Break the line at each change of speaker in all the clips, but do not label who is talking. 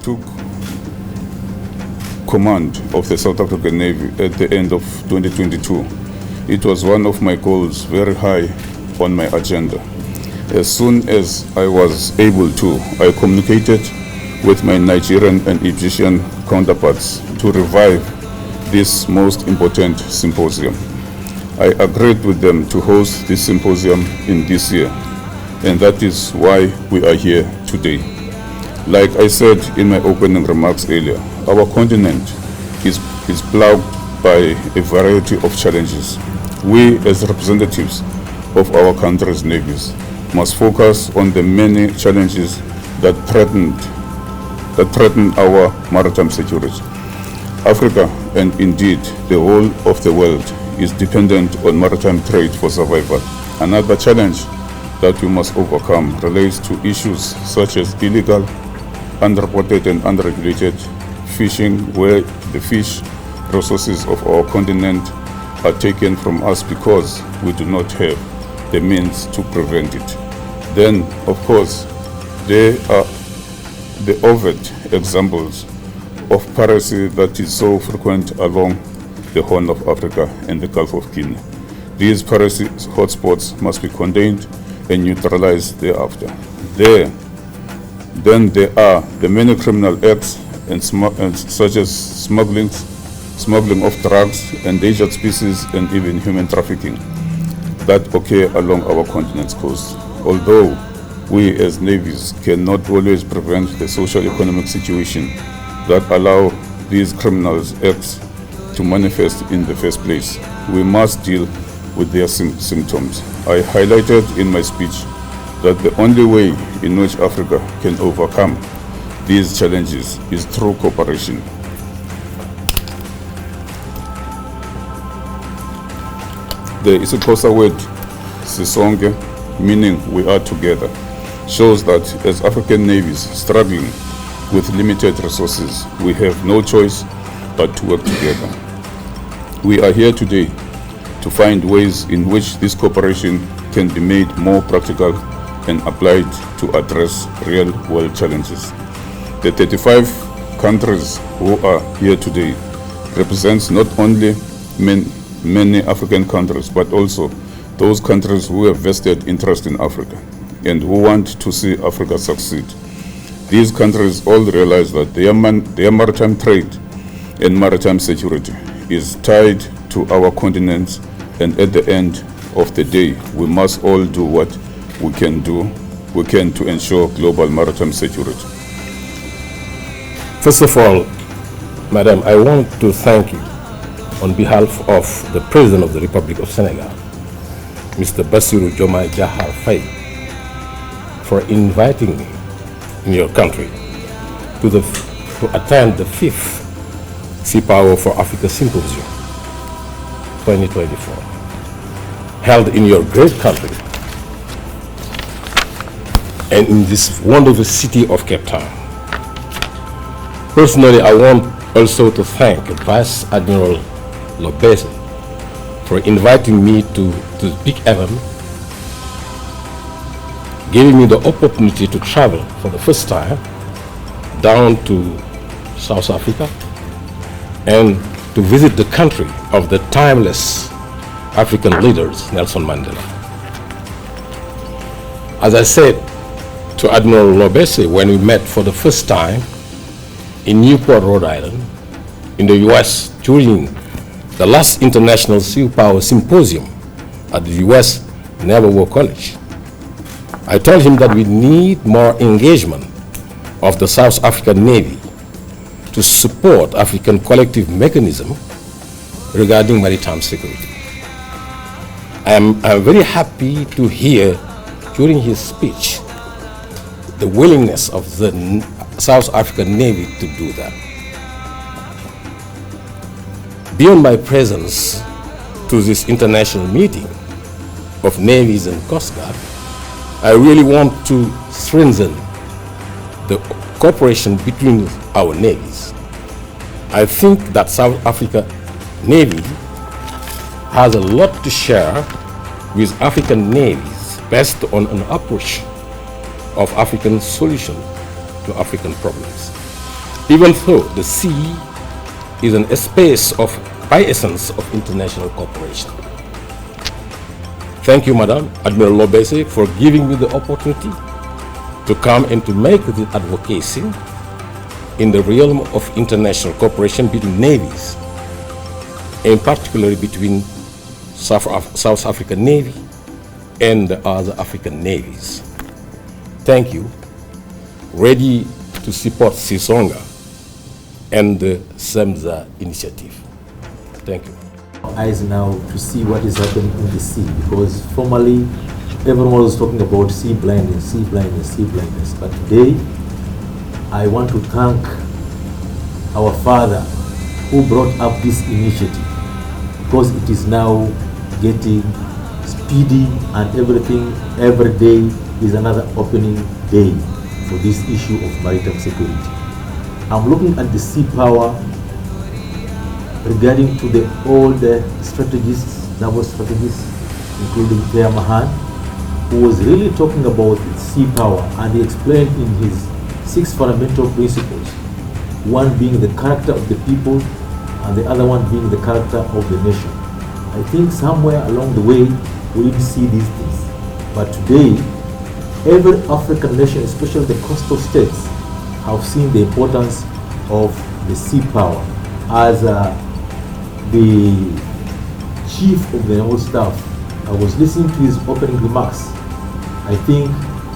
took command of the South African Navy at the end of 2022, it was one of my goals very high on my agenda. As soon as I was able to, I communicated with my Nigerian and Egyptian counterparts to revive this most important symposium. I agreed with them to host this symposium in this year, and that is why we are here today. Like I said in my opening remarks earlier, our continent is plagued by a variety of challenges. We, as representatives of our country's navies, must focus on the many challenges that threaten our maritime security. Africa, and indeed the whole of the world, is dependent on maritime trade for survival. Another challenge that we must overcome relates to issues such as illegal, unreported and unregulated fishing, where the fish resources of our continent are taken from us because we do not have the means to prevent it. Then, of course, there are the overt examples of piracy that is so frequent along the Horn of Africa and the Gulf of Guinea. These piracy hotspots must be contained and neutralized thereafter. Then there are the many criminal acts such as smuggling of drugs, endangered species, and even human trafficking that occur along our continent's coast. Although we as navies cannot always prevent the socio-economic situation that allow these criminal acts to manifest in the first place, we must deal with their symptoms. I highlighted in my speech that the only way in which Africa can overcome these challenges is through cooperation. The isiXhosa word sisonke, meaning we are together, shows that as African navies struggling with limited resources, we have no choice but to work together. We are here today to find ways in which this cooperation can be made more practical and applied to address real-world challenges. The 35 countries who are here today represents not only many African countries, but also those countries who have vested interest in Africa and who want to see Africa succeed. These countries all realize that their maritime trade and maritime security is tied to our continents, and at the end of the day, we must all do what we can to ensure global maritime security.
First of all, Madam, I want to thank you on behalf of the President of the Republic of Senegal, Mr. Bassirou Diomaye Diakhar Faye, for inviting me in your country to attend the 5th Seapower for Africa Symposium 2024, held in your great country and in this wonderful city of Cape Town. Personally, I want also to thank Vice Admiral Lobese for inviting me to this big event, giving me the opportunity to travel for the first time down to South Africa and to visit the country of the timeless African leaders, Nelson Mandela. As I said to Admiral Lobese when we met for the first time in Newport, Rhode Island, in the US during the last International Seapower Symposium at the US Naval War College, I told him that we need more engagement of the South African Navy to support African collective mechanism regarding maritime security. I'm very happy to hear during his speech the willingness of the South African Navy to do that. Beyond my presence to this international meeting of navies and Coast Guard, I really want to strengthen the cooperation between our navies. I think that South Africa Navy has a lot to share with African navies based on an approach of African solution to African problems. even though the sea is a space of, by essence, of international cooperation. Thank you, Madam Admiral Lobese, for giving me the opportunity to come and to make the advocacy in the realm of international cooperation between navies, and particularly between South African Navy and the other African navies. Thank you. Ready to support Sisonga and the SEMSA initiative. Thank you.
Eyes now to see what is happening in the sea, because formerly everyone was talking about sea blindness, sea blindness, sea blindness. But today, I want to thank our father who brought up this initiative, because it is now getting speedy and everything. Every day is another opening day for this issue of maritime security. I'm looking at the Seapower regarding to the old strategists, naval strategists, including Pierre Mahan, who was really talking about Seapower, and he explained in his 6 fundamental principles, one being the character of the people and the other one being the character of the nation. I think somewhere along the way we didn't see these things, but today every African nation, especially the coastal states, have seen the importance of the Seapower. As the chief of the naval staff, I was listening to his opening remarks. I think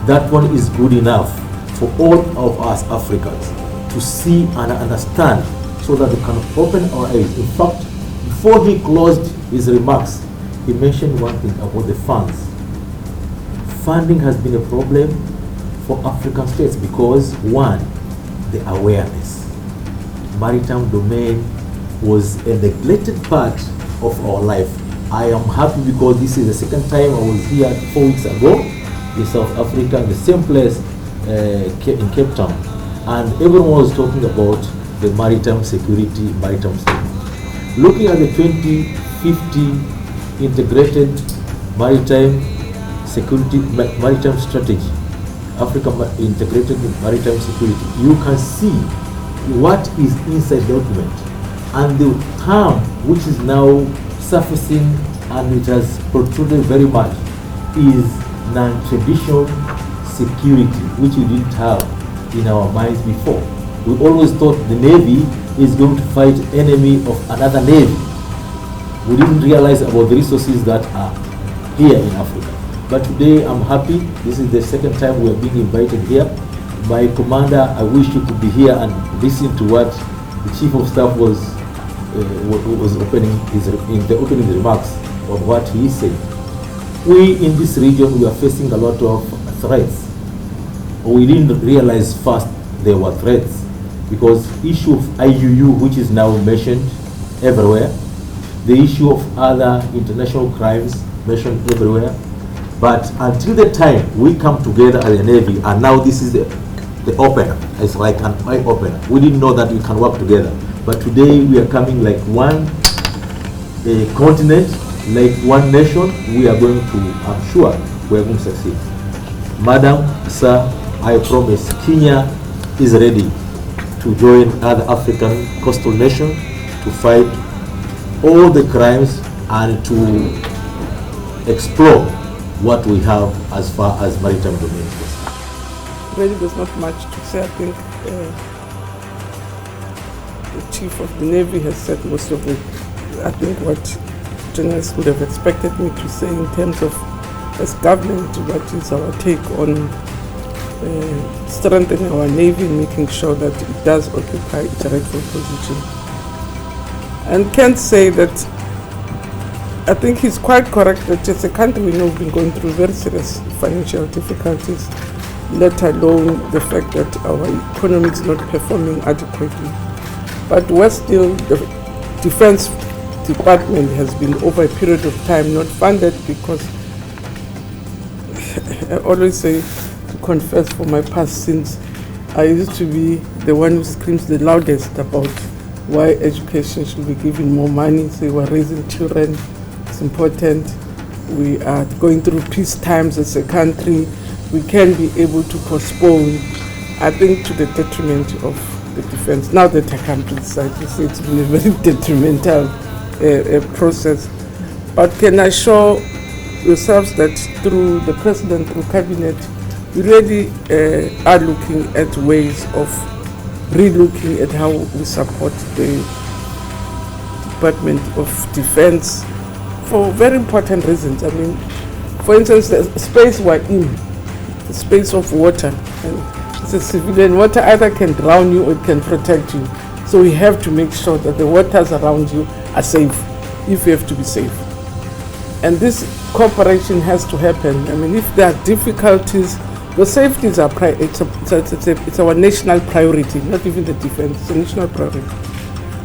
that one is good enough for all of us Africans to see and understand, so that we can open our eyes. In fact, before he closed his remarks, he mentioned one thing about the funds. Funding has been a problem for African states because, one, the awareness. Maritime domain was a neglected part of our life. I am happy because this is the second time I was here 4 weeks ago in South Africa, the same place in Cape Town, and everyone was talking about the maritime security, maritime safety. Looking at the 2050 integrated maritime security, maritime strategy, Africa integrated maritime security, you can see what is inside the document, and the term which is now surfacing and it has protruded very much is non-traditional security, which we didn't have in our minds before. We always thought the Navy is going to fight enemy of another Navy. We didn't realize about the resources that are here in Africa. But today I'm happy. This is the second time we are being invited here. My commander, I wish you could be here and listen to what the Chief of Staff was opening in the opening remarks on what he said. We in this region, we are facing a lot of threats. We didn't realize first there were threats, because issue of IUU, which is now mentioned everywhere, the issue of other international crimes mentioned everywhere. But until the time we come together as a Navy, and now this is the opener, it's like an eye opener. We didn't know that we can work together. But today we are coming like one continent, like one nation. We are going to, I'm sure, we are going to succeed. Madam, sir, I promise Kenya is ready to join other African coastal nations to fight all the crimes and to explore what we have as far as maritime domain is concerned.
Really, there's not much to say. I think the Chief of the Navy has said most of it. I think what journalists would have expected me to say in terms of, as government, what is our take on strengthening our Navy and making sure that it does occupy its rightful position. And can say that I think he's quite correct that as a country we know we've been going through very serious financial difficulties, let alone the fact that our economy is not performing adequately. But we're still, the Defense Department has been over a period of time not funded, because I always say, to confess for my past sins, I used to be the one who screams the loudest about why education should be given more money. So we're raising children, it's important. We are going through peace times as a country. We can be able to postpone, I think, to the detriment of the defense. Now that I come to the side, you see it's been a very detrimental process. But can I assure yourselves that through the President, through Cabinet, we really are looking at ways of re-looking at how we support the Department of Defense for very important reasons. I mean, for instance, the space we're in, the space of water, and it's a civilian. Water either can drown you or it can protect you. So we have to make sure that the waters around you are safe, if you have to be safe. And this cooperation has to happen. I mean, if there are difficulties, the safety is it's our national priority, not even the defense, it's a national priority.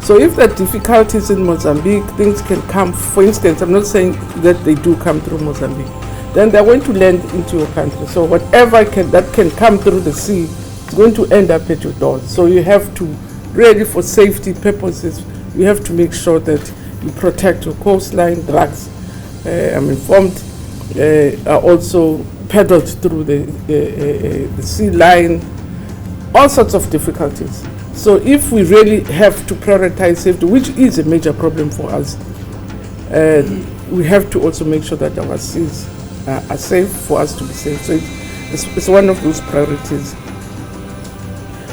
So if there are difficulties in Mozambique, things can come, for instance, I'm not saying that they do come through Mozambique, then they're going to land into your country. So whatever that can come through the sea, it's going to end up at your doors. So you have to, really for safety purposes, you have to make sure that you protect your coastline. Drugs, I'm informed, are also peddled through the sea line, all sorts of difficulties. So if we really have to prioritize safety, which is a major problem for us, we have to also make sure that our seas are safe for us to be safe. So it's one of those priorities.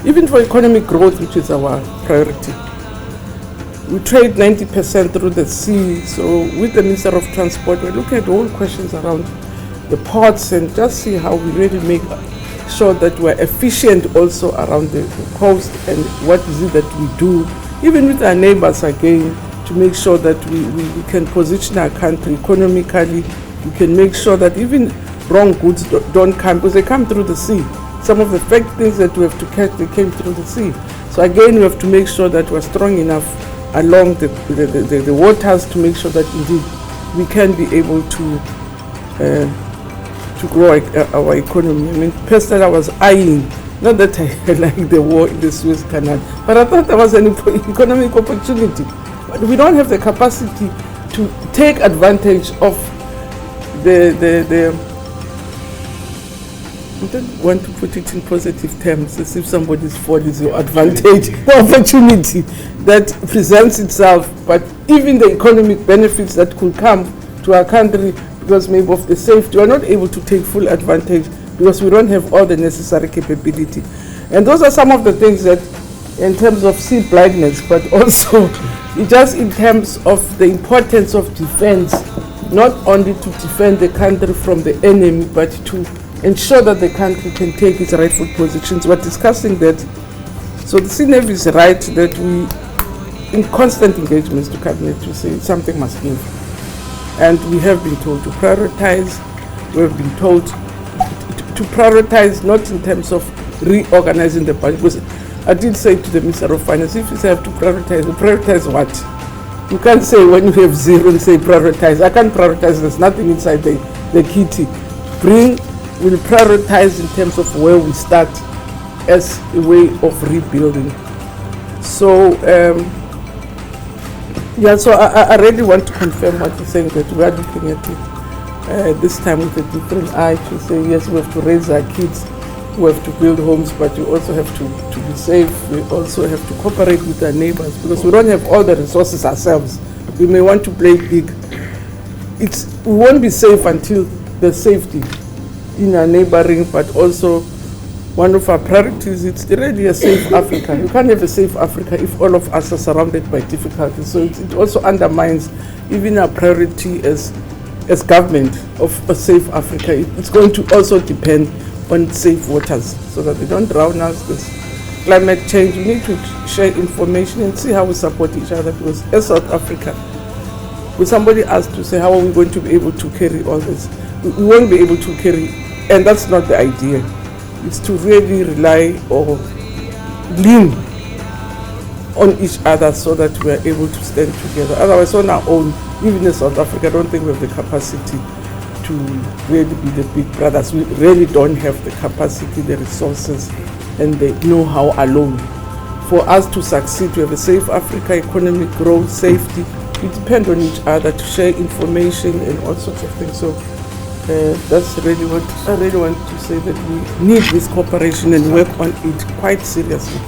Even for economic growth, which is our priority. We trade 90% through the sea, so with the Minister of Transport, we're looking at all questions around the ports and just see how we really make sure that we're efficient also around the coast, and what is it that we do, even with our neighbors again, to make sure that we can position our country economically. We can make sure that even wrong goods don't come, because they come through the sea. Some of the fake things that we have to catch, they came through the sea. So again, we have to make sure that we're strong enough along the waters to make sure that indeed we can be able to grow our economy. I mean, personally, I was eyeing, not that I like the war in the Suez Canal, but I thought there was an economic opportunity. But we don't have the capacity to take advantage of the I don't want to put it in positive terms, as if somebody's fault is your advantage, the opportunity that presents itself, but even the economic benefits that could come to our country because maybe of the safety, we're not able to take full advantage because we don't have all the necessary capability. And those are some of the things that, in terms of sea blindness, but also just in terms of the importance of defense, not only to defend the country from the enemy, but to ensure that the country can take its rightful positions. We're discussing that. So the Sea Navy is right that we, in constant engagements to Cabinet, to say something must give. And we have been told to prioritize. We have been told to prioritize, not in terms of reorganizing the budget. Because I did say to the Minister of Finance, if you say I have to prioritize what? You can't say when you have zero and say prioritize. I can't prioritize, there's nothing inside the kitty. We'll prioritize in terms of where we start as a way of rebuilding. So, so I really want to confirm what you're saying, that we are looking at it this time with a different eye to say, yes, we have to raise our kids, we have to build homes, but we also have to be safe. We also have to cooperate with our neighbors, because we don't have all the resources ourselves. We may want to play big. We won't be safe until there's safety in our neighboring, but also one of our priorities, it's really a safe Africa. You can't have a safe Africa if all of us are surrounded by difficulties. So it also undermines even our priority as government of a safe Africa. It's going to also depend on safe waters so that they don't drown us. There's climate change. We need to share information and see how we support each other, because as South Africa, when somebody asked to say, how are we going to be able to carry all this? We won't be able to carry, and that's not the idea. It's to really rely or lean on each other so that we are able to stand together. Otherwise, on our own, even in South Africa, I don't think we have the capacity to really be the big brothers. We really don't have the capacity, the resources, and the know-how alone. For us to succeed, to have a safe Africa, economic growth, safety, we depend on each other to share information and all sorts of things. So that's really what I really want to say, that we need this cooperation and work on it quite seriously.